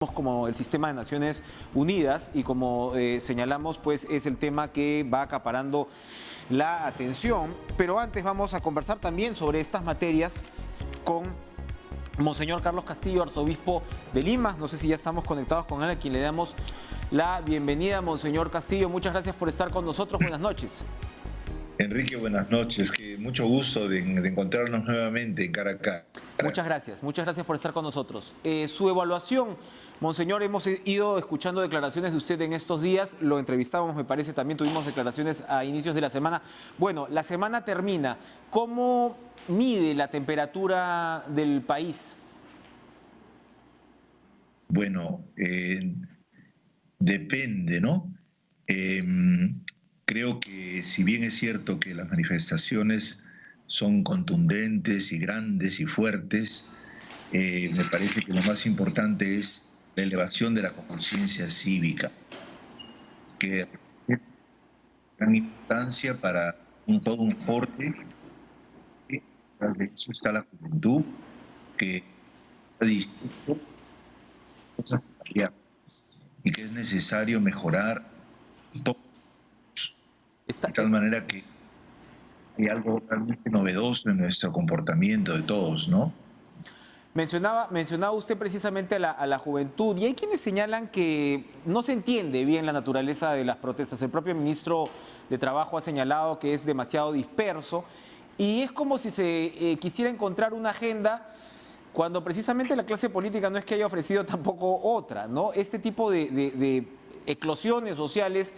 como el sistema de Naciones Unidas y como señalamos, pues es el tema que va acaparando la atención. Pero antes vamos a conversar también sobre estas materias con Monseñor Carlos Castillo, arzobispo de Lima. No sé si ya estamos conectados con él, a quien le damos la bienvenida. Monseñor Castillo, muchas gracias por estar con nosotros. Buenas noches. Enrique, buenas noches. Mucho gusto de encontrarnos nuevamente en cara a cara. Muchas gracias por estar con nosotros. Su evaluación, Monseñor, hemos ido escuchando declaraciones de usted en estos días, lo entrevistábamos, me parece, también tuvimos declaraciones a inicios de la semana. Bueno, la semana termina. ¿Cómo mide la temperatura del país? Bueno, depende, ¿no? Creo que si bien es cierto que las manifestaciones son contundentes y grandes y fuertes, me parece que lo más importante es la elevación de la conciencia cívica, que es gran importancia para todo un porte. Tras de eso está la juventud, que está distinto y que es necesario mejorar todo, de tal manera que hay algo realmente novedoso en nuestro comportamiento de todos, ¿no? Mencionaba usted precisamente a la juventud, y hay quienes señalan que no se entiende bien la naturaleza de las protestas. El propio ministro de Trabajo ha señalado que es demasiado disperso, y es como si se quisiera encontrar una agenda cuando precisamente la clase política no es que haya ofrecido tampoco otra, ¿no? Este tipo de eclosiones sociales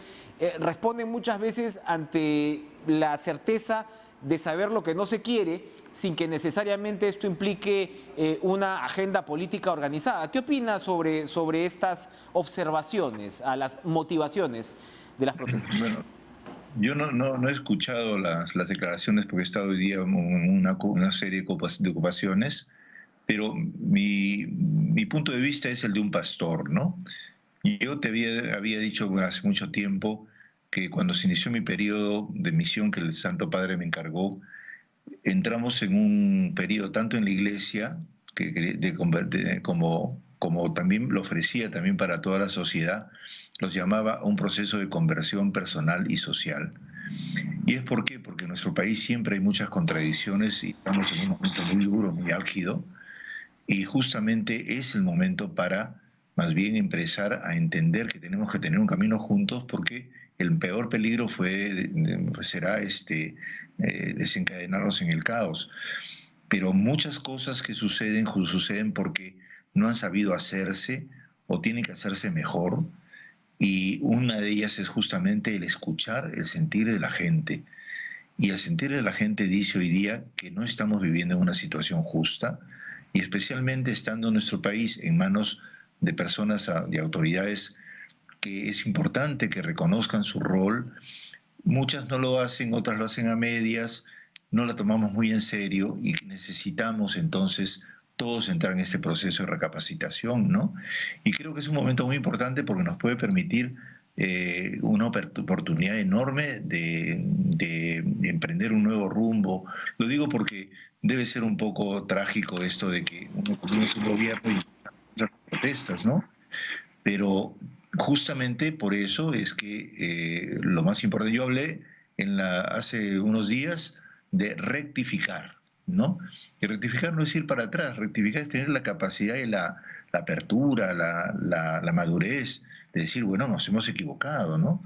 responden muchas veces ante la certeza de saber lo que no se quiere, sin que necesariamente esto implique una agenda política organizada. ¿Qué opina sobre estas observaciones a las motivaciones de las protestas? Bueno, yo no he escuchado las declaraciones porque he estado hoy día en una serie de ocupaciones, pero mi punto de vista es el de un pastor, ¿no? Yo te había dicho hace mucho tiempo que cuando se inició mi periodo de misión que el Santo Padre me encargó, entramos en un periodo tanto en la iglesia como también lo ofrecía también para toda la sociedad, los llamaba a un proceso de conversión personal y social. ¿Y es por qué? Porque en nuestro país siempre hay muchas contradicciones y estamos en un momento muy duro, muy álgido, y justamente es el momento para más bien empezar a entender que tenemos que tener un camino juntos, porque el peor peligro será desencadenarnos en el caos. Pero muchas cosas que suceden porque no han sabido hacerse o tienen que hacerse mejor, y una de ellas es justamente el escuchar el sentir de la gente. Y el sentir de la gente dice hoy día que no estamos viviendo en una situación justa, y especialmente estando nuestro país en manos de personas, de autoridades, que es importante que reconozcan su rol. Muchas no lo hacen, otras lo hacen a medias, no la tomamos muy en serio, y necesitamos entonces todos entrar en este proceso de recapacitación, ¿no? Y creo que es un momento muy importante porque nos puede permitir una oportunidad enorme de emprender un nuevo rumbo. Lo digo porque debe ser un poco trágico esto de que uno comienza un gobierno y las protestas, ¿no? Pero justamente por eso es que lo más importante, yo hablé hace unos días de rectificar, ¿no? Y rectificar no es ir para atrás, rectificar es tener la capacidad y la apertura, la madurez de decir, bueno, nos hemos equivocado, ¿no?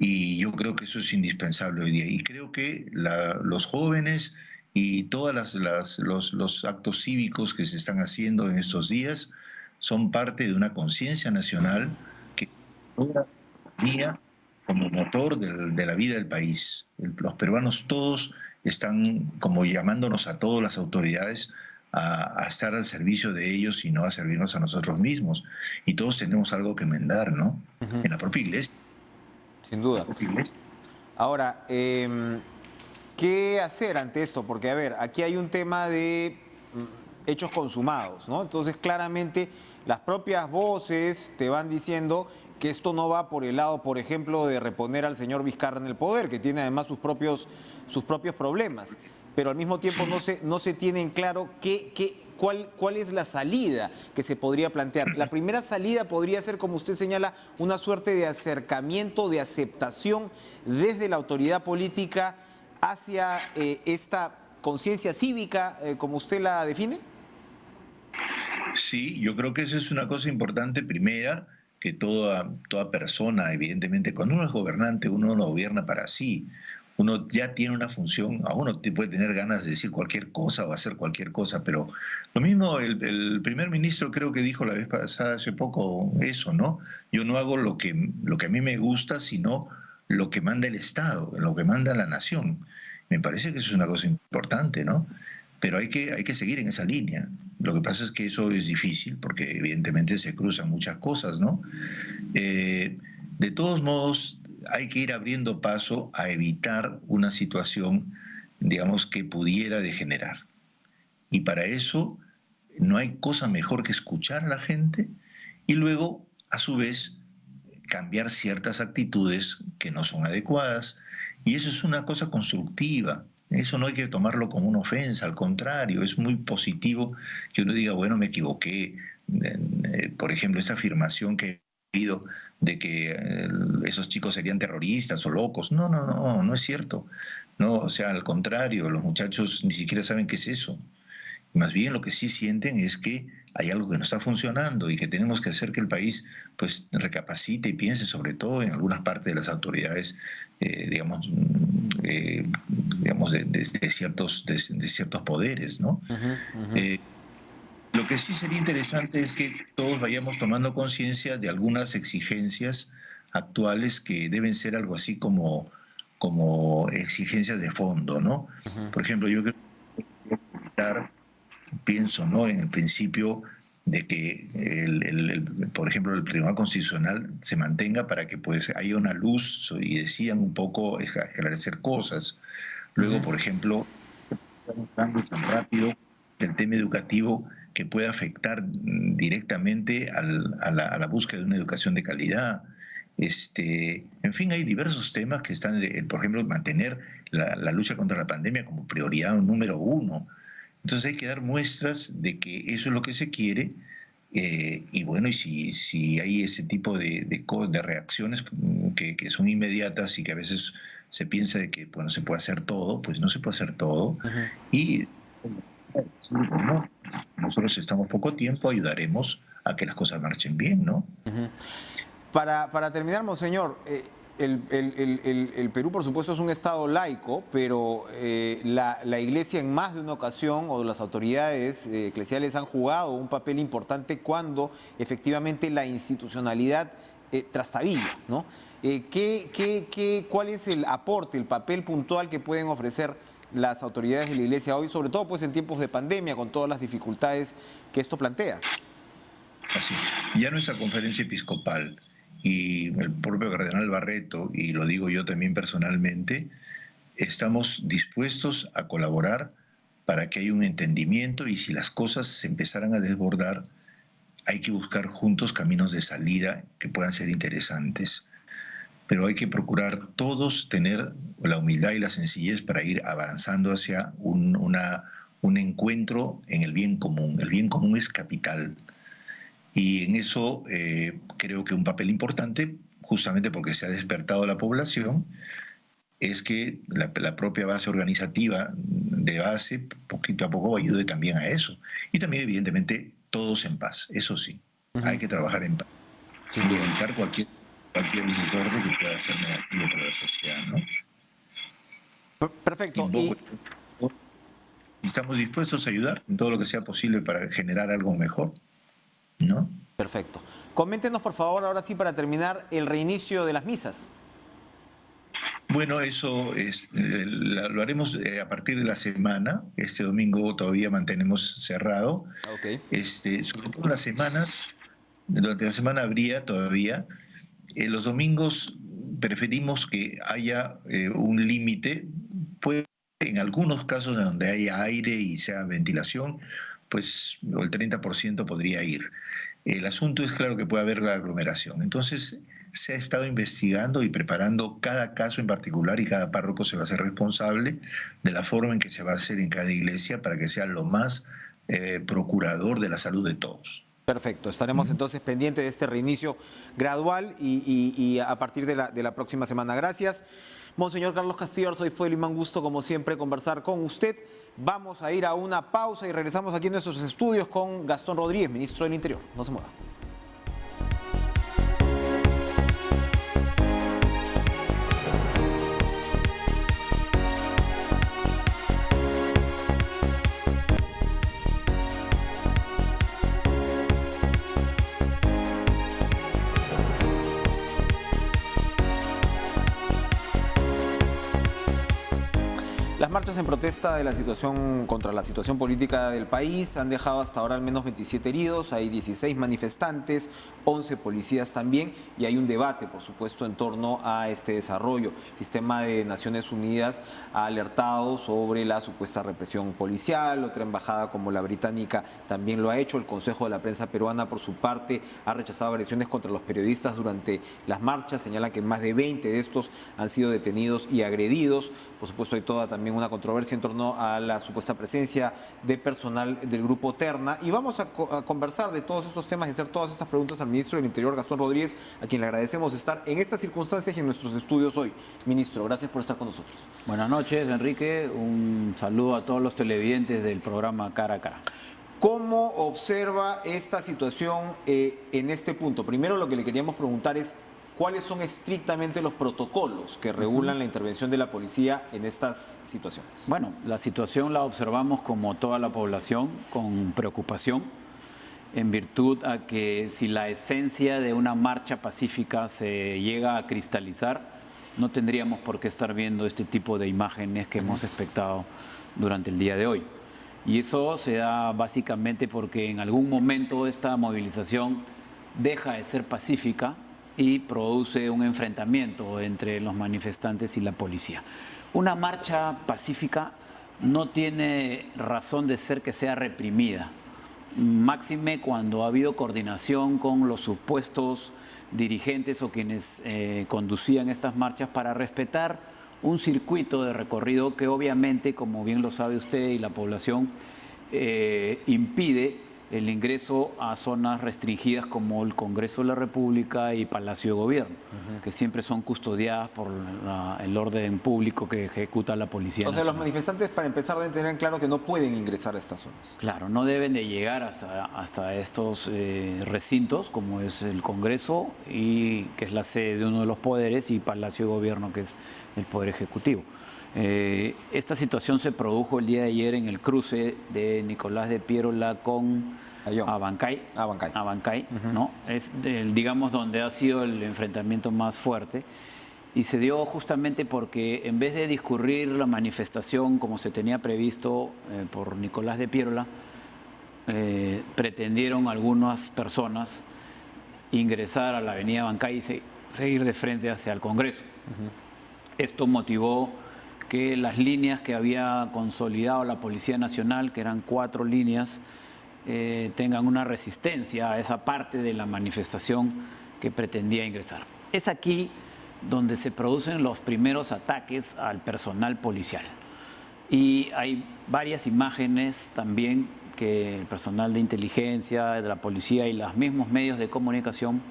Y yo creo que eso es indispensable hoy día. Y creo que los jóvenes y todos los actos cívicos que se están haciendo en estos días son parte de una conciencia nacional que toda día como motor de la vida del país. Los peruanos todos están como llamándonos a todas las autoridades a estar al servicio de ellos y no a servirnos a nosotros mismos. Y todos tenemos algo que enmendar, ¿no? En la propia iglesia. Sin duda. Ahora, ¿qué hacer ante esto? Porque, a ver, aquí hay un tema de hechos consumados, ¿no? Entonces, claramente, las propias voces te van diciendo que esto no va por el lado, por ejemplo, de reponer al señor Vizcarra en el poder, que tiene además sus propios problemas. pero al mismo tiempo no se tiene en claro cuál es la salida que se podría plantear. La primera salida podría ser, como usted señala, una suerte de acercamiento, de aceptación desde la autoridad política hacia esta conciencia cívica, como usted la define. Sí, yo creo que eso es una cosa importante, primera, que toda persona, evidentemente, cuando uno es gobernante, uno no gobierna para sí. Uno ya tiene una función, a uno puede tener ganas de decir cualquier cosa o hacer cualquier cosa, pero lo mismo el primer ministro creo que dijo la vez pasada, hace poco, eso, ¿no? Yo no hago lo que a mí me gusta, sino lo que manda el Estado, lo que manda la nación. Me parece que eso es una cosa importante, ¿no? Pero hay que seguir en esa línea. Lo que pasa es que eso es difícil porque evidentemente se cruzan muchas cosas, ¿no? Eh, de todos modos, hay que ir abriendo paso a evitar una situación, digamos, que pudiera degenerar. Y para eso no hay cosa mejor que escuchar a la gente y luego, a su vez, cambiar ciertas actitudes que no son adecuadas. Y eso es una cosa constructiva. Eso no hay que tomarlo como una ofensa, al contrario, es muy positivo que uno diga, bueno, me equivoqué. Por ejemplo, esa afirmación que he oído de que esos chicos serían terroristas o locos. No, no, no, no es cierto. No, o sea, al contrario, los muchachos ni siquiera saben qué es eso. Más bien lo que sí sienten es que hay algo que no está funcionando y que tenemos que hacer que el país pues recapacite y piense, sobre todo en algunas partes de las autoridades, digamos, digamos de ciertos poderes, ¿no? Ujú, ujú. Eh, lo que sí sería interesante es que todos vayamos tomando conciencia de algunas exigencias actuales que deben ser algo así como exigencias de fondo, ¿no? Ujú. Por ejemplo, yo creo que pienso, ¿no? En el principio de que, por ejemplo, el Tribunal Constitucional se mantenga para que pues haya una luz y decidan un poco esclarecer cosas. Luego, Ujú. por ejemplo, estamos dando tan rápido el tema educativo que puede afectar directamente a la búsqueda de una educación de calidad. En fin, hay diversos temas que están, por ejemplo, mantener la lucha contra la pandemia como prioridad número uno. Entonces hay que dar muestras de que eso es lo que se quiere y bueno, y si hay ese tipo de reacciones que son inmediatas y que a veces se piensa de que bueno, se puede hacer todo, pues no se puede hacer todo. Ujú. Y no, nosotros estamos poco tiempo, ayudaremos a que las cosas marchen bien, ¿no? Ujú. Para terminar, monseñor, el Perú, por supuesto, es un Estado laico, pero la Iglesia en más de una ocasión, o las autoridades eclesiales han jugado un papel importante cuando efectivamente la institucionalidad trastabilla, ¿no? ¿Cuál es el aporte, el papel puntual que pueden ofrecer las autoridades de la Iglesia hoy, sobre todo pues en tiempos de pandemia, con todas las dificultades que esto plantea? Así. Ya nuestra conferencia episcopal y el propio cardenal Barreto, y lo digo yo también personalmente, estamos dispuestos a colaborar para que haya un entendimiento y si las cosas se empezaran a desbordar, hay que buscar juntos caminos de salida que puedan ser interesantes. Pero hay que procurar todos tener la humildad y la sencillez para ir avanzando hacia un encuentro en el bien común. El bien común es capital. Y en eso creo que un papel importante, justamente porque se ha despertado la población, es que la propia base organizativa de base, poquito a poco, ayude también a eso. Y también, evidentemente, todos en paz, eso sí, hay Ujú. que trabajar en paz Sin y duda. evitar cualquier desborde que pueda ser negativo para la sociedad, ¿no? Perfecto. Invoco, estamos dispuestos a ayudar en todo lo que sea posible para generar algo mejor, ¿no? Perfecto. Coméntenos, por favor, ahora sí, para terminar, el reinicio de las misas. Bueno, eso lo haremos a partir de la semana. Este domingo todavía mantenemos cerrado. Ok. Sobre todo las semanas, durante la semana habría todavía. Los domingos preferimos que haya un límite, pues en algunos casos donde haya aire y sea ventilación, pues el 30% podría ir. El asunto es claro que puede haber la aglomeración. Entonces, se ha estado investigando y preparando cada caso en particular y cada párroco se va a hacer responsable de la forma en que se va a hacer en cada iglesia para que sea lo más procurador de la salud de todos. Perfecto, estaremos ¿Mm? entonces pendientes de este reinicio gradual y a partir de la próxima semana. Gracias, Monseñor Carlos Castillo, arzobispo de Lima, un gusto como siempre conversar con usted. Vamos a ir a una pausa y regresamos aquí en nuestros estudios con Gastón Rodríguez, ministro del Interior. No se mueva. Las marchas en protesta de la situación contra la situación política del país han dejado hasta ahora al menos 27 heridos, hay 16 manifestantes, 11 policías también y hay un debate, por supuesto, en torno a este desarrollo. El sistema de Naciones Unidas ha alertado sobre la supuesta represión policial, otra embajada como la británica también lo ha hecho, el Consejo de la Prensa Peruana por su parte ha rechazado agresiones contra los periodistas durante las marchas, señalan que más de 20 de estos han sido detenidos y agredidos, por supuesto hay toda también una controversia en torno a la supuesta presencia de personal del grupo Terna y vamos a conversar de todos estos temas y hacer todas estas preguntas al ministro del Interior, Gastón Rodríguez, a quien le agradecemos estar en estas circunstancias y en nuestros estudios hoy. Ministro, gracias por estar con nosotros. Buenas noches, Enrique. Un saludo a todos los televidentes del programa Cara a Cara. ¿Cómo observa esta situación en este punto? Primero lo que le queríamos preguntar es ¿cuáles son estrictamente los protocolos que regulan la intervención de la policía en estas situaciones? Bueno, la situación la observamos como toda la población con preocupación en virtud a que si la esencia de una marcha pacífica se llega a cristalizar, no tendríamos por qué estar viendo este tipo de imágenes que hemos espectado durante el día de hoy. Y eso se da básicamente porque en algún momento esta movilización deja de ser pacífica y produce un enfrentamiento entre los manifestantes y la policía. Una marcha pacífica no tiene razón de ser que sea reprimida, máxime cuando ha habido coordinación con los supuestos dirigentes o quienes conducían estas marchas para respetar un circuito de recorrido que obviamente, como bien lo sabe usted y la población, impide el ingreso a zonas restringidas como el Congreso de la República y Palacio de Gobierno, que siempre son custodiadas por el orden público que ejecuta la Policía Nacional. Los manifestantes, para empezar, deben tener en claro que no pueden ingresar a estas zonas. Claro, no deben de llegar hasta estos recintos, como es el Congreso, y que es la sede de uno de los poderes, y Palacio de Gobierno, que es el Poder Ejecutivo. Esta situación se produjo el día de ayer en el cruce de Nicolás de Piérola con Abancay, ¿no? Es digamos donde ha sido el enfrentamiento más fuerte y se dio justamente porque en vez de discurrir la manifestación como se tenía previsto por Nicolás de Piérola, pretendieron algunas personas ingresar a la avenida Abancay y seguir de frente hacia el Congreso. Esto motivó que las líneas que había consolidado la Policía Nacional, que eran 4 líneas, tengan una resistencia a esa parte de la manifestación que pretendía ingresar. Es aquí donde se producen los primeros ataques al personal policial. Y hay varias imágenes también que el personal de inteligencia, de la policía y los mismos medios de comunicación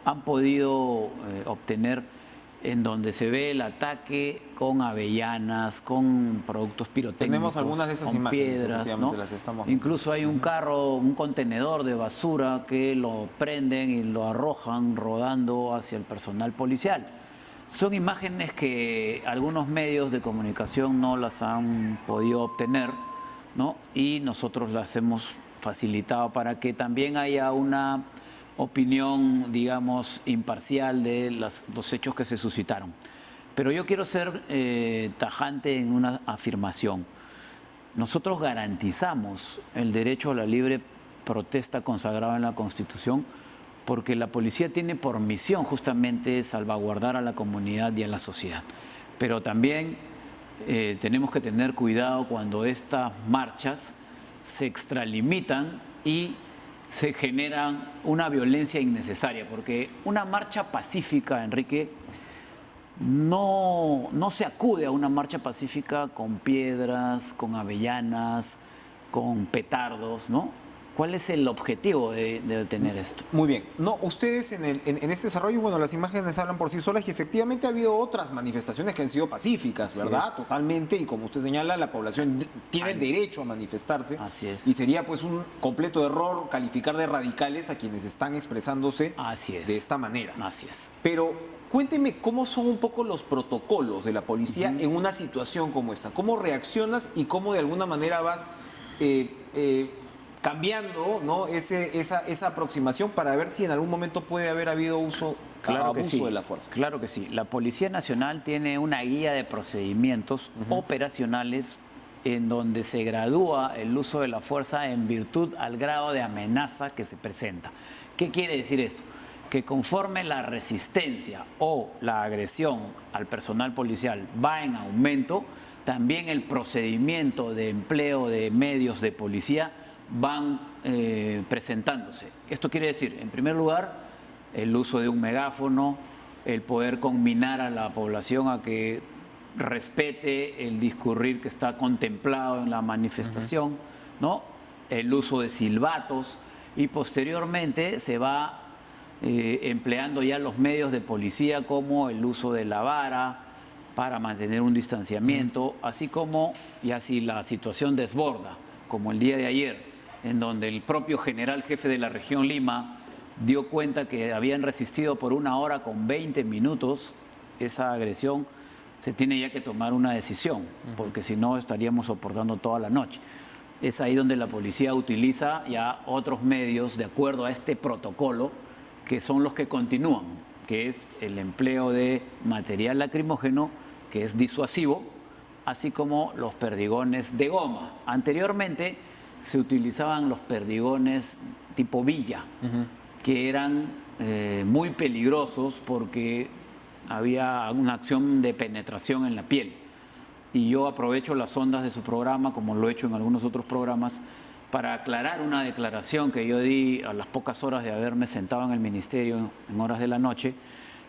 han podido obtener, en donde se ve el ataque con avellanas, con productos pirotécnicos, tenemos algunas de esas con imágenes, piedras, ¿no? las estamos... Incluso hay un carro, un contenedor de basura que lo prenden y lo arrojan rodando hacia el personal policial. Son imágenes que algunos medios de comunicación no las han podido obtener, ¿no? Y nosotros las hemos facilitado para que también haya una opinión, digamos, imparcial de los hechos que se suscitaron. Pero yo quiero ser tajante en una afirmación. Nosotros garantizamos el derecho a la libre protesta consagrado en la Constitución porque la policía tiene por misión justamente salvaguardar a la comunidad y a la sociedad. Pero también tenemos que tener cuidado cuando estas marchas se extralimitan y se genera una violencia innecesaria, porque una marcha pacífica, Enrique, no se acude a una marcha pacífica con piedras, con avellanas, con petardos, ¿no? ¿Cuál es el objetivo de detener esto? Muy bien. No, ustedes en este desarrollo, bueno, las imágenes hablan por sí solas y efectivamente ha habido otras manifestaciones que han sido pacíficas, Así ¿verdad? es. Totalmente. Y como usted señala, la población tiene derecho a manifestarse. Así es. Y sería pues un completo error calificar de radicales a quienes están expresándose Así es. de esta manera. Así es. Pero cuénteme cómo son un poco los protocolos de la policía en una situación como esta. ¿Cómo reaccionas y cómo de alguna manera vas cambiando, ¿no? esa aproximación para ver si en algún momento puede haber habido abuso de la fuerza? Claro que sí. La Policía Nacional tiene una guía de procedimientos operacionales en donde se gradúa el uso de la fuerza en virtud al grado de amenaza que se presenta. ¿Qué quiere decir esto? Que conforme la resistencia o la agresión al personal policial va en aumento, también el procedimiento de empleo de medios de policía van presentándose. Esto quiere decir, en primer lugar, el uso de un megáfono, el poder conminar a la población a que respete el discurrir que está contemplado en la manifestación, ¿no? El uso de silbatos y posteriormente se va empleando ya los medios de policía como el uso de la vara para mantener un distanciamiento, así como, ya si la situación desborda, como el día de ayer, en donde el propio general jefe de la región Lima dio cuenta que habían resistido por 1 hora con 20 minutos esa agresión, se tiene ya que tomar una decisión, porque si no estaríamos soportando toda la noche. Es ahí donde la policía utiliza ya otros medios de acuerdo a este protocolo, que son los que continúan, que es el empleo de material lacrimógeno, que es disuasivo, así como los perdigones de goma. Anteriormente se utilizaban los perdigones tipo villa, que eran muy peligrosos porque había una acción de penetración en la piel. Y yo aprovecho las ondas de su programa, como lo he hecho en algunos otros programas, para aclarar una declaración que yo di a las pocas horas de haberme sentado en el ministerio en horas de la noche,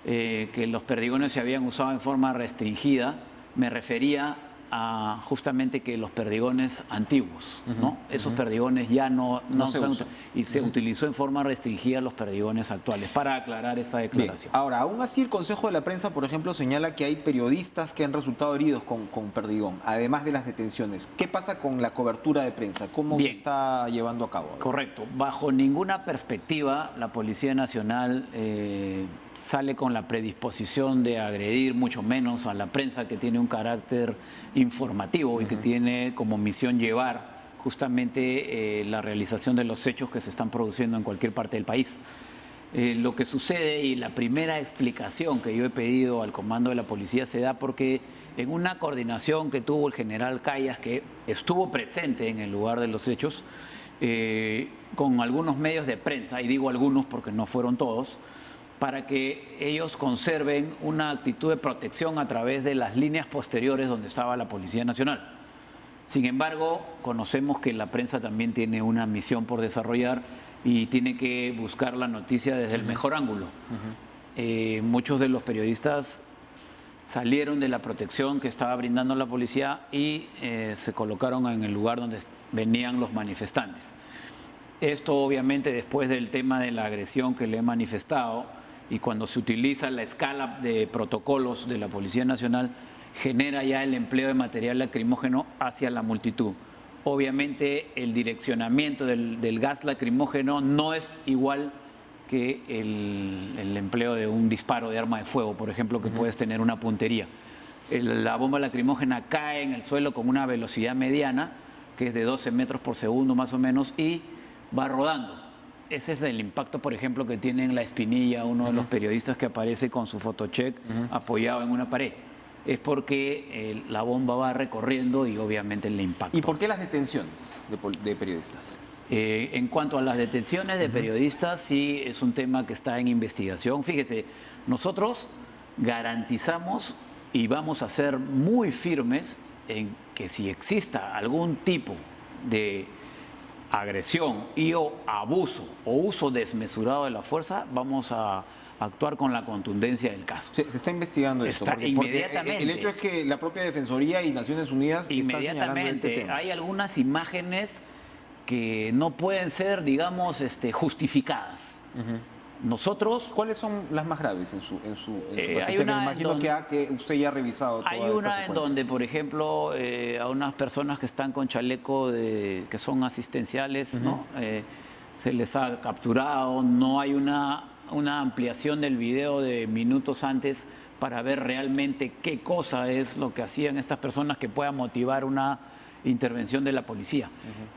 que los perdigones se habían usado en forma restringida. Me refería a justamente que los perdigones antiguos, ¿no? Esos perdigones ya no se usan y se utilizó en forma restringida los perdigones actuales, para aclarar esta declaración. Bien. Ahora, aún así el Consejo de la Prensa, por ejemplo, señala que hay periodistas que han resultado heridos con perdigón, además de las detenciones. ¿Qué pasa con la cobertura de prensa? ¿Cómo se está llevando a cabo? Correcto. Bajo ninguna perspectiva la Policía Nacional sale con la predisposición de agredir, mucho menos a la prensa, que tiene un carácter informativo y que tiene como misión llevar justamente la realización de los hechos que se están produciendo en cualquier parte del país. Lo que sucede, y la primera explicación que yo he pedido al comando de la policía, se da porque en una coordinación que tuvo el general Callas, que estuvo presente en el lugar de los hechos, con algunos medios de prensa, y digo algunos porque no fueron todos, para que ellos conserven una actitud de protección a través de las líneas posteriores donde estaba la Policía Nacional. Sin embargo, conocemos que la prensa también tiene una misión por desarrollar y tiene que buscar la noticia desde el mejor ángulo. Muchos de los periodistas salieron de la protección que estaba brindando la policía y se colocaron en el lugar donde venían los manifestantes. Esto obviamente después del tema de la agresión que le he manifestado, y cuando se utiliza la escala de protocolos de la Policía Nacional, genera ya el empleo de material lacrimógeno hacia la multitud. Obviamente el direccionamiento del gas lacrimógeno no es igual que el empleo de un disparo de arma de fuego, por ejemplo, que puedes tener una puntería. La bomba lacrimógena cae en el suelo con una velocidad mediana, que es de 12 metros por segundo más o menos, y va rodando. Ese es el impacto, por ejemplo, que tiene en La Espinilla uno de los periodistas que aparece con su fotocheck apoyado en una pared. Es porque la bomba va recorriendo y obviamente el impacto. ¿Y por qué las detenciones de periodistas? En cuanto a las detenciones de periodistas, sí es un tema que está en investigación. Fíjese, nosotros garantizamos y vamos a ser muy firmes en que si exista algún tipo de agresión y o abuso o uso desmesurado de la fuerza, vamos a actuar con la contundencia del caso. Se está investigando eso. Porque el hecho es que la propia Defensoría y Naciones Unidas están señalando este tema. Hay algunas imágenes que no pueden ser, digamos, justificadas. Nosotros... ¿Cuáles son las más graves en su hay una me imagino que usted ya ha revisado toda hay esta una secuencia. en donde, por ejemplo, a unas personas que están con chaleco que son asistenciales, ¿no? Se les ha capturado, no hay una ampliación del video de minutos antes para ver realmente qué cosa es lo que hacían estas personas que pueda motivar una intervención de la policía.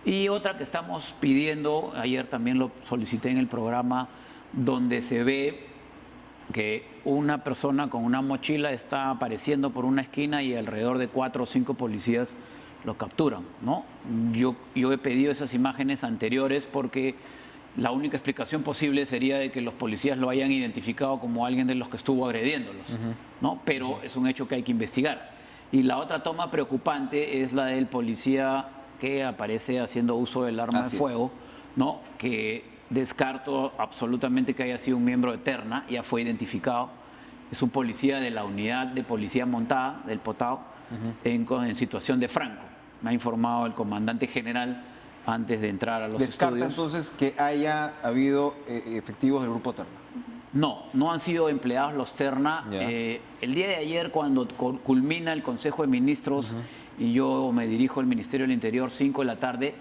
Y otra que estamos pidiendo, ayer también lo solicité en el programa, donde se ve que una persona con una mochila está apareciendo por una esquina y alrededor de 4 o 5 policías lo capturan, ¿no? Yo he pedido esas imágenes anteriores porque la única explicación posible sería de que los policías lo hayan identificado como alguien de los que estuvo agrediéndolos, ¿no? Pero es un hecho que hay que investigar. Y la otra toma preocupante es la del policía que aparece haciendo uso del arma de fuego, ¿no? Que descarto absolutamente que haya sido un miembro de Terna, ya fue identificado. Es un policía de la unidad de policía montada del Potao en situación de franco. Me ha informado el comandante general antes de entrar a los estudios. ¿Descarta entonces que haya habido efectivos del grupo Terna? No han sido empleados los Terna. El día de ayer, cuando culmina el Consejo de Ministros y yo me dirijo al Ministerio del Interior, 5 de la tarde,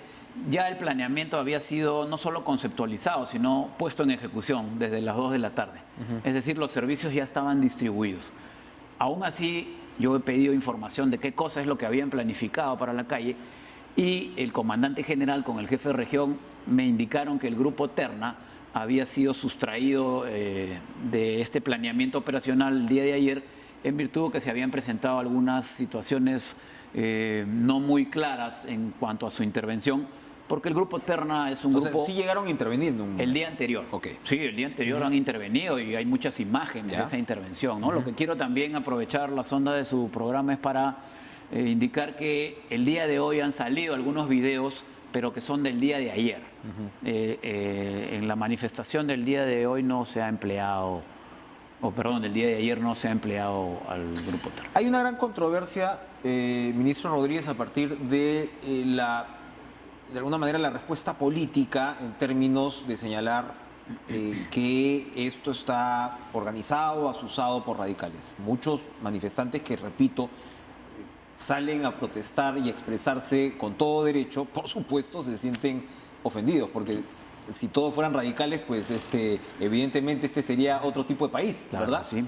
ya el planeamiento había sido no solo conceptualizado, sino puesto en ejecución desde las 2 de la tarde. Es decir, los servicios ya estaban distribuidos. Aún así, yo he pedido información de qué cosa es lo que habían planificado para la calle y el comandante general con el jefe de región me indicaron que el grupo Terna había sido sustraído de este planeamiento operacional el día de ayer en virtud de que se habían presentado algunas situaciones no muy claras en cuanto a su intervención, porque el grupo Terna es un grupo... sí llegaron a intervenir en un momento. El día anterior. Sí, el día anterior han intervenido y hay muchas imágenes de esa intervención, ¿no? Lo que quiero también aprovechar la sonda de su programa es para indicar que el día de hoy han salido algunos videos, pero que son del día de ayer. En la manifestación del día de hoy no se ha empleado... del día de ayer no se ha empleado al grupo Terna. Hay una gran controversia, ministro Rodríguez, a partir de alguna manera la respuesta política en términos de señalar que esto está organizado, asusado por radicales. Muchos manifestantes que, repito, salen a protestar y expresarse con todo derecho, por supuesto, se sienten ofendidos, porque si todos fueran radicales, pues evidentemente este sería otro tipo de país, ¿verdad? Sí.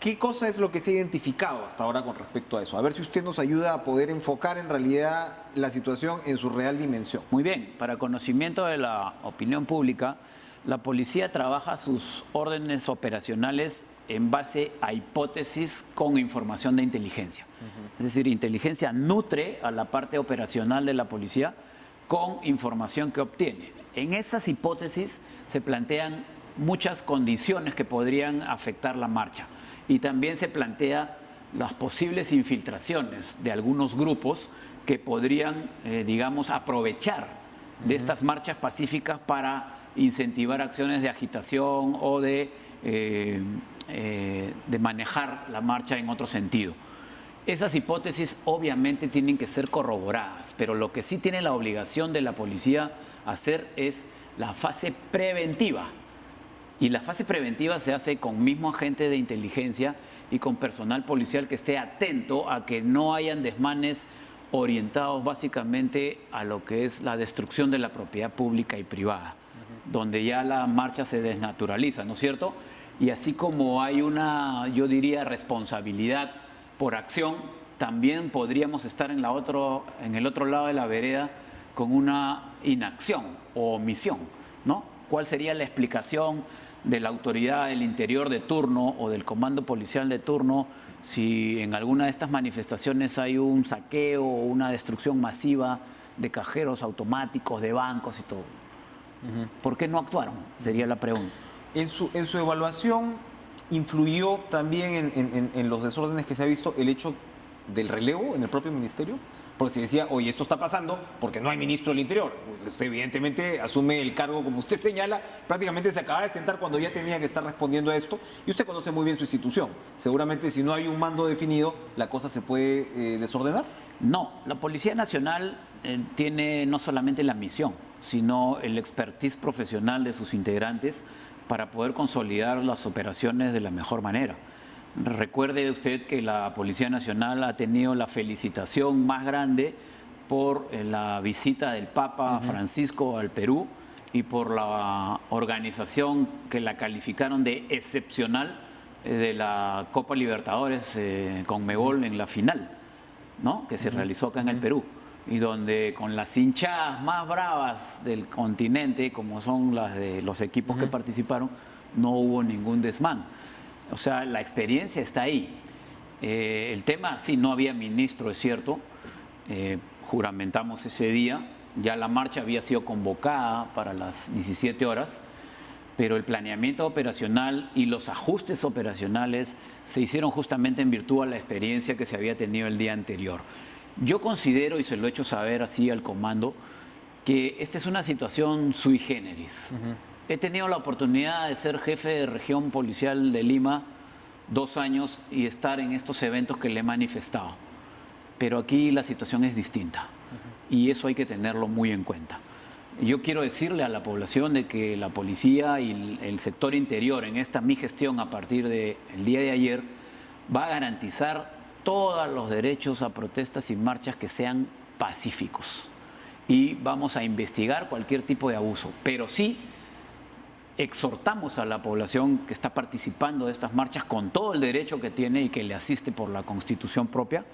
¿Qué cosa es lo que se ha identificado hasta ahora con respecto a eso? A ver si usted nos ayuda a poder enfocar en realidad la situación en su real dimensión. Muy bien, para conocimiento de la opinión pública, la policía trabaja sus órdenes operacionales en base a hipótesis con información de inteligencia. Es decir, inteligencia nutre a la parte operacional de la policía con información que obtiene. En esas hipótesis se plantean muchas condiciones que podrían afectar la marcha y también se plantea las posibles infiltraciones de algunos grupos que podrían, digamos, aprovechar de estas marchas pacíficas para incentivar acciones de agitación o de manejar la marcha en otro sentido. Esas hipótesis obviamente tienen que ser corroboradas, pero lo que sí tiene la obligación de la policía hacer es la fase preventiva. Y la fase preventiva se hace con mismo agente de inteligencia y con personal policial que esté atento a que no hayan desmanes orientados básicamente a lo que es la destrucción de la propiedad pública y privada, donde ya la marcha se desnaturaliza, ¿no es cierto? Y así como hay una, yo diría, responsabilidad por acción, también podríamos estar en el otro lado de la vereda con una inacción o omisión, ¿no? ¿Cuál sería la explicación de la autoridad del interior de turno o del comando policial de turno si en alguna de estas manifestaciones hay un saqueo o una destrucción masiva de cajeros automáticos, de bancos y todo? ¿Por qué no actuaron? Sería la pregunta. En su evaluación, ¿influyó también en los desórdenes que se ha visto el hecho del relevo en el propio ministerio? Porque se decía, oye, esto está pasando porque no hay ministro del Interior. Usted evidentemente asume el cargo, como usted señala, prácticamente se acaba de sentar cuando ya tenía que estar respondiendo a esto, y usted conoce muy bien su institución. Seguramente si no hay un mando definido, la cosa se puede desordenar. No, la Policía Nacional tiene no solamente la misión, sino el expertise profesional de sus integrantes para poder consolidar las operaciones de la mejor manera. Recuerde usted que la Policía Nacional ha tenido la felicitación más grande por la visita del Papa Francisco al Perú y por la organización que la calificaron de excepcional de la Copa Libertadores Conmebol en la final, ¿no?, que se realizó acá en el Perú, y donde con las hinchadas más bravas del continente, como son las de los equipos que participaron, no hubo ningún desmán. O sea, la experiencia está ahí. El tema, sí, no había ministro, es cierto, juramentamos ese día, ya la marcha había sido convocada para las 17 horas, pero el planeamiento operacional y los ajustes operacionales se hicieron justamente en virtud a la experiencia que se había tenido el día anterior. Yo considero, y se lo he hecho saber así al comando, que esta es una situación sui generis. He tenido la oportunidad de ser jefe de región policial de Lima 2 años y estar en estos eventos que le he manifestado. Pero aquí la situación es distinta y eso hay que tenerlo muy en cuenta. Yo quiero decirle a la población de que la policía y el sector interior en esta mi gestión a partir del día de ayer va a garantizar todos los derechos a protestas y marchas que sean pacíficos. Y vamos a investigar cualquier tipo de abuso, pero sí exhortamos a la población que está participando de estas marchas con todo el derecho que tiene y que le asiste por la Constitución propia,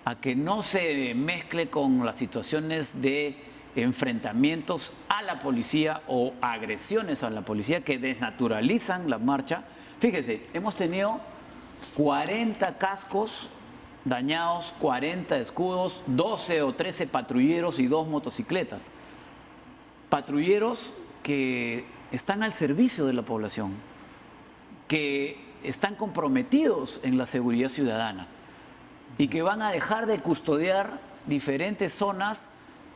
a que no se mezcle con las situaciones de enfrentamientos a la policía o agresiones a la policía que desnaturalizan la marcha. Fíjese, hemos tenido 40 cascos dañados, 40 escudos, 12 o 13 patrulleros y 2 motocicletas. Patrulleros que están al servicio de la población, que están comprometidos en la seguridad ciudadana y que van a dejar de custodiar diferentes zonas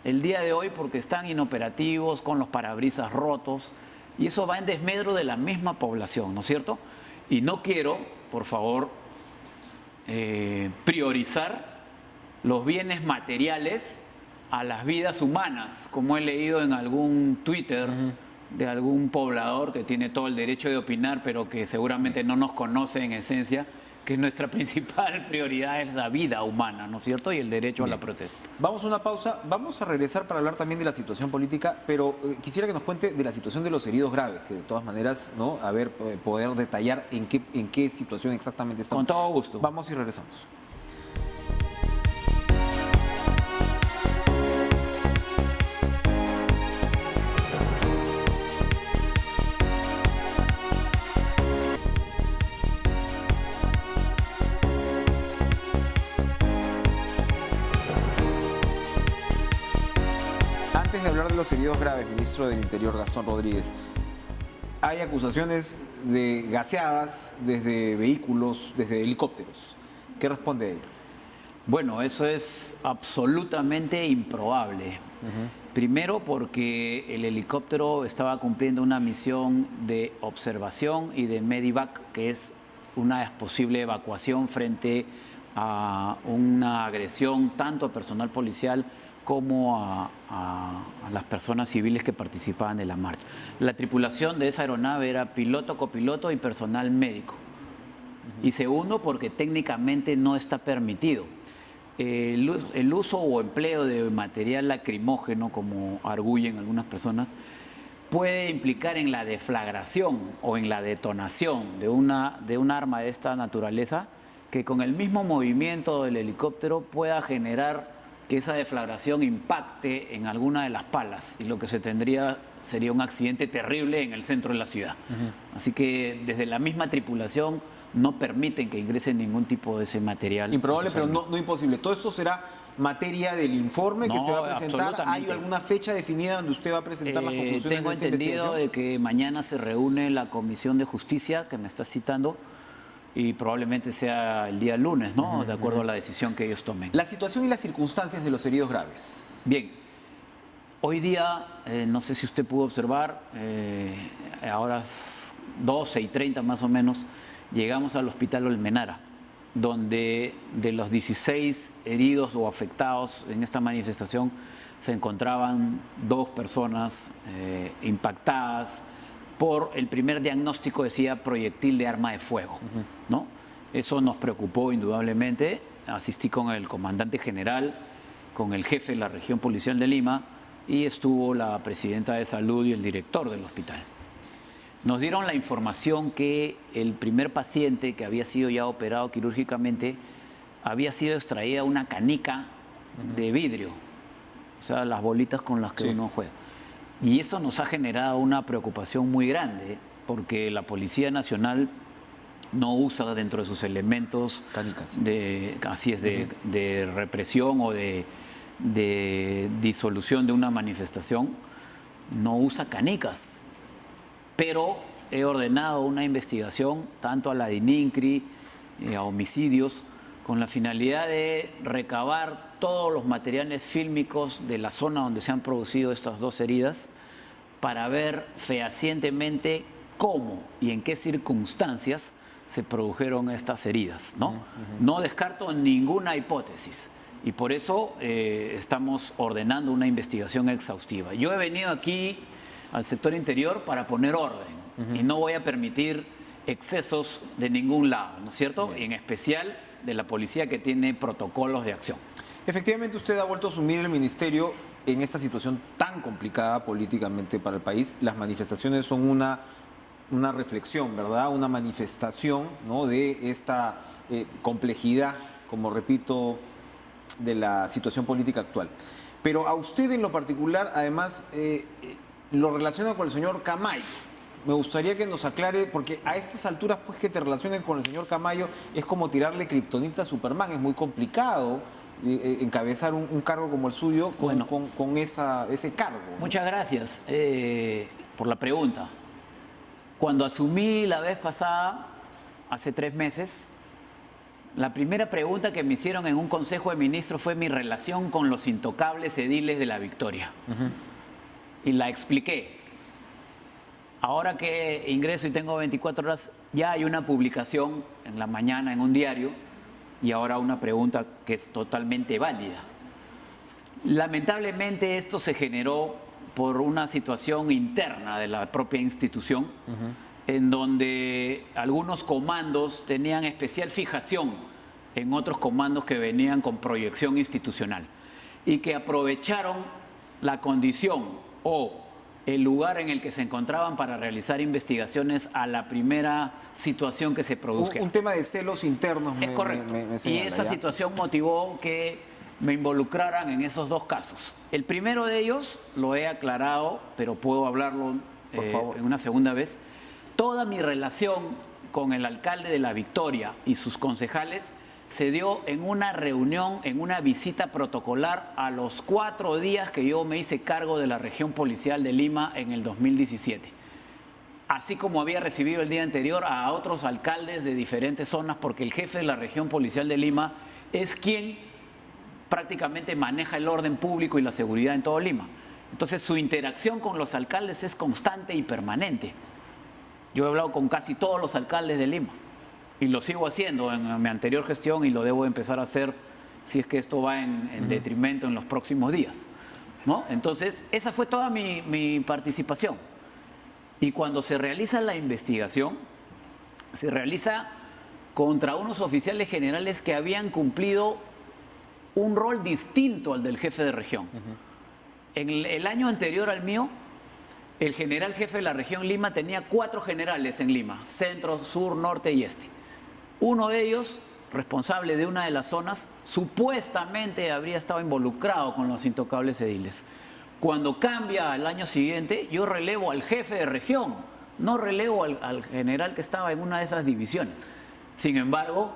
el día de hoy porque están inoperativos, con los parabrisas rotos, y eso va en desmedro de la misma población, ¿no es cierto? Y no quiero, por favor, priorizar los bienes materiales a las vidas humanas, como he leído en algún Twitter de algún poblador que tiene todo el derecho de opinar, pero que seguramente no nos conoce en esencia, que nuestra principal prioridad es la vida humana, ¿no es cierto? Y el derecho a la protesta. Vamos a una pausa, vamos a regresar para hablar también de la situación política, pero quisiera que nos cuente de la situación de los heridos graves, que de todas maneras, ¿no?, a ver, poder detallar en qué situación exactamente estamos. Con todo gusto. Vamos y regresamos. Antes de hablar de los heridos graves, ministro del Interior Gastón Rodríguez, hay acusaciones de gaseadas desde vehículos, desde helicópteros. ¿Qué responde a ello? Bueno, eso es absolutamente improbable. Primero porque el helicóptero estaba cumpliendo una misión de observación y de medivac, que es una posible evacuación frente a una agresión tanto a personal policial como a las personas civiles que participaban de la marcha. La tripulación de esa aeronave era piloto, copiloto y personal médico. Y segundo, porque técnicamente no está permitido. El uso o empleo de material lacrimógeno, como arguyen algunas personas, puede implicar en la deflagración o en la detonación de un arma de esta naturaleza, que con el mismo movimiento del helicóptero pueda generar que esa deflagración impacte en alguna de las palas, y lo que se tendría sería un accidente terrible en el centro de la ciudad. Así que desde la misma tripulación no permiten que ingrese ningún tipo de ese material. Improbable, pero no imposible. Todo esto será materia del informe que se va a presentar. ¿Hay alguna fecha definida donde usted va a presentar las conclusiones de esta investigación? Tengo entendido de que mañana se reúne la Comisión de Justicia, que me está citando, y probablemente sea el día lunes, ¿no? De acuerdo a la decisión que ellos tomen. La situación y las circunstancias de los heridos graves. Bien, hoy día, no sé si usted pudo observar, a horas 12:30 más o menos, llegamos al Hospital Olmenara, donde de los 16 heridos o afectados en esta manifestación se encontraban 2 personas impactadas por el primer diagnóstico, decía proyectil de arma de fuego, ¿no? Eso nos preocupó indudablemente. Asistí con el comandante general, con el jefe de la región policial de Lima y estuvo la presidenta de salud y el director del hospital. Nos dieron la información que el primer paciente que había sido ya operado quirúrgicamente había sido extraída una canica de vidrio, o sea, las bolitas con las que uno juega. Y eso nos ha generado una preocupación muy grande, porque la Policía Nacional no usa dentro de sus elementos Canicas. de represión o de disolución de una manifestación, no usa canicas. Pero he ordenado una investigación tanto a la DININCRI, a homicidios, con la finalidad de recabar todos los materiales fílmicos de la zona donde se han producido estas 2 heridas para ver fehacientemente cómo y en qué circunstancias se produjeron estas heridas, ¿no? No descarto ninguna hipótesis y por eso estamos ordenando una investigación exhaustiva. Yo he venido aquí al sector interior para poner orden y no voy a permitir excesos de ningún lado, ¿no es cierto? Y en especial de la policía, que tiene protocolos de acción. Efectivamente, usted ha vuelto a asumir el ministerio en esta situación tan complicada políticamente para el país. Las manifestaciones son una reflexión, ¿verdad? Una manifestación, ¿no?, de esta complejidad, como repito, de la situación política actual. Pero a usted en lo particular, además, lo relaciona con el señor Camayo. Me gustaría que nos aclare, porque a estas alturas, pues, que te relacionen con el señor Camayo es como tirarle kriptonita a Superman. Es muy complicado encabezar un cargo como el suyo con ese cargo, ¿no? Muchas gracias por la pregunta. Cuando asumí la vez pasada, hace 3 meses, la primera pregunta que me hicieron en un consejo de ministros fue mi relación con los intocables ediles de La Victoria. Y la expliqué. Ahora que ingreso y tengo 24 horas, ya hay una publicación en la mañana en un diario y ahora una pregunta que es totalmente válida. Lamentablemente esto se generó por una situación interna de la propia institución, en donde algunos comandos tenían especial fijación en otros comandos que venían con proyección institucional y que aprovecharon la condición o el lugar en el que se encontraban para realizar investigaciones a la primera situación que se produjera. Un tema de celos internos. Es correcto. Y esa situación motivó que me involucraran en esos 2 casos. El primero de ellos lo he aclarado, pero puedo hablarlo por favor, en una segunda vez. Toda mi relación con el alcalde de La Victoria y sus concejales se dio en una reunión, en una visita protocolar a los 4 días que yo me hice cargo de la región policial de Lima en el 2017. Así como había recibido el día anterior a otros alcaldes de diferentes zonas, porque el jefe de la región policial de Lima es quien prácticamente maneja el orden público y la seguridad en todo Lima. Entonces su interacción con los alcaldes es constante y permanente. Yo he hablado con casi todos los alcaldes de Lima. Y lo sigo haciendo en mi anterior gestión y lo debo empezar a hacer si es que esto va en detrimento en los próximos días, ¿no? Entonces, esa fue toda mi participación. Y cuando se realiza la investigación, se realiza contra unos oficiales generales que habían cumplido un rol distinto al del jefe de región. En el año anterior al mío, el general jefe de la región Lima tenía 4 generales en Lima: centro, sur, norte y este. Uno de ellos, responsable de una de las zonas, supuestamente habría estado involucrado con los intocables ediles. Cuando cambia al año siguiente, yo relevo al jefe de región, no relevo al general que estaba en una de esas divisiones. Sin embargo,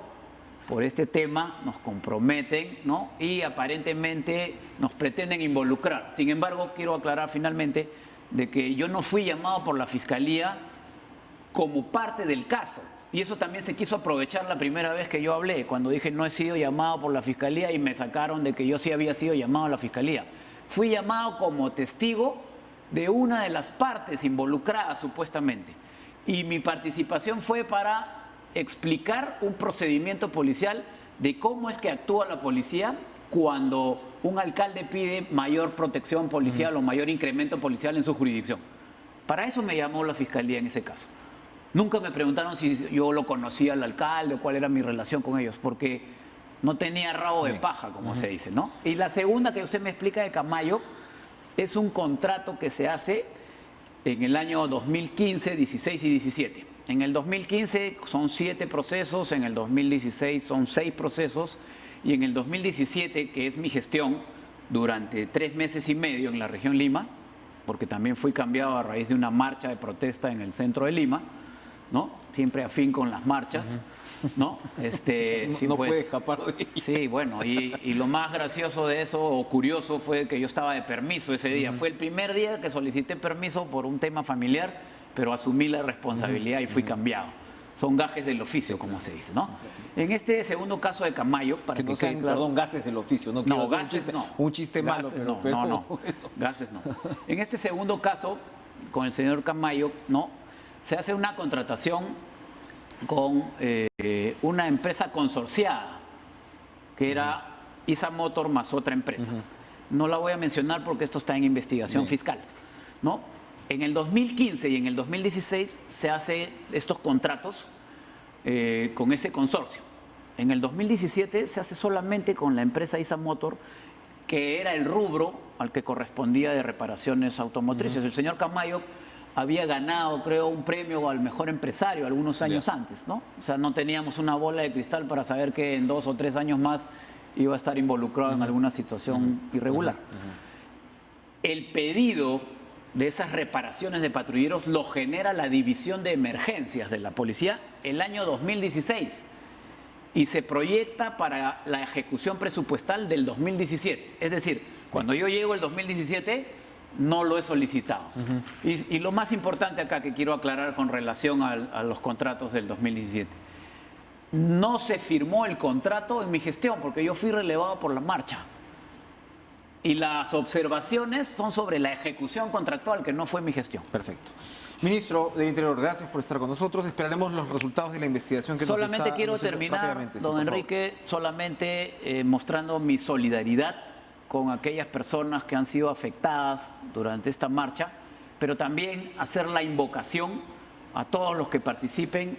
por este tema nos comprometen, ¿no? Y aparentemente nos pretenden involucrar. Sin embargo, quiero aclarar finalmente de que yo no fui llamado por la Fiscalía como parte del caso. Y eso también se quiso aprovechar la primera vez que yo hablé, cuando dije no he sido llamado por la Fiscalía y me sacaron de que yo sí había sido llamado a la Fiscalía. Fui llamado como testigo de una de las partes involucradas supuestamente. Y mi participación fue para explicar un procedimiento policial de cómo es que actúa la policía cuando un alcalde pide mayor protección policial o mayor incremento policial en su jurisdicción. Para eso me llamó la Fiscalía en ese caso. Nunca me preguntaron si yo lo conocía al alcalde o cuál era mi relación con ellos, porque no tenía rabo de paja, como se dice, ¿no? Y la segunda que usted me explica de Camayo es un contrato que se hace en el año 2015, 16 y 17. En el 2015 son 7 procesos, en el 2016 son 6 procesos y en el 2017, que es mi gestión, durante 3 meses y medio en la región Lima, porque también fui cambiado a raíz de una marcha de protesta en el centro de Lima, ¿no? Siempre afín con las marchas, ¿no? No puede escapar de ahí. Sí, bueno, y lo más gracioso de eso, o curioso, fue que yo estaba de permiso ese día. Fue el primer día que solicité permiso por un tema familiar, pero asumí la responsabilidad y fui cambiado. Son gajes del oficio, como se dice, ¿no? En este segundo caso de Camayo, para que no sean, claro, perdón, gases del oficio, no quiero hacer gases un chiste malo, gases, pero, no, gases no. En este segundo caso, con el señor Camayo, ¿no? Se hace una contratación con una empresa consorciada, que era ISA Motor más otra empresa. No la voy a mencionar porque esto está en investigación fiscal, ¿no? En el 2015 y en el 2016 se hacen estos contratos con ese consorcio. En el 2017 se hace solamente con la empresa ISA Motor, que era el rubro al que correspondía de reparaciones automotrices. El señor Camayo había ganado, creo, un premio al mejor empresario algunos años antes, ¿no? O sea, no teníamos una bola de cristal para saber que en 2 o 3 años más iba a estar involucrado en alguna situación irregular. El pedido de esas reparaciones de patrulleros lo genera la División de Emergencias de la Policía el año 2016 y se proyecta para la ejecución presupuestal del 2017. Es decir, cuando yo llego el 2017, no lo he solicitado. Y lo más importante acá que quiero aclarar con relación a los contratos del 2017. No se firmó el contrato en mi gestión porque yo fui relevado por la marcha. Y las observaciones son sobre la ejecución contractual, que no fue mi gestión. Perfecto. Ministro del Interior, gracias por estar con nosotros. Esperaremos los resultados de la investigación que solamente nos está quiero terminar, don Enrique, solamente mostrando mi solidaridad con aquellas personas que han sido afectadas durante esta marcha, pero también hacer la invocación a todos los que participen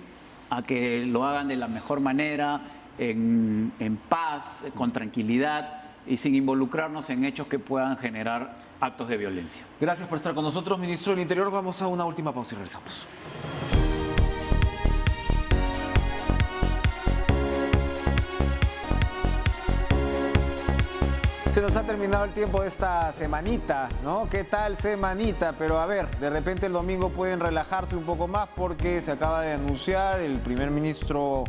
a que lo hagan de la mejor manera, en paz, con tranquilidad y sin involucrarnos en hechos que puedan generar actos de violencia. Gracias por estar con nosotros, Ministro del Interior. Vamos a una última pausa y regresamos. Se nos ha terminado el tiempo de esta semanita, ¿no? ¿Qué tal semanita? Pero a ver, de repente el domingo pueden relajarse un poco más porque se acaba de anunciar, el primer ministro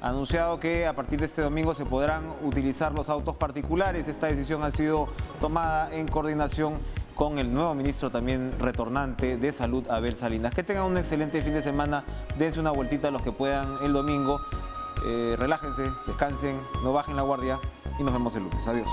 ha anunciado que a partir de este domingo se podrán utilizar los autos particulares. Esta decisión ha sido tomada en coordinación con el nuevo ministro también retornante de Salud, Abel Salinas. Que tengan un excelente fin de semana, dense una vueltita a los que puedan el domingo, relájense, descansen, no bajen la guardia y nos vemos el lunes. Adiós.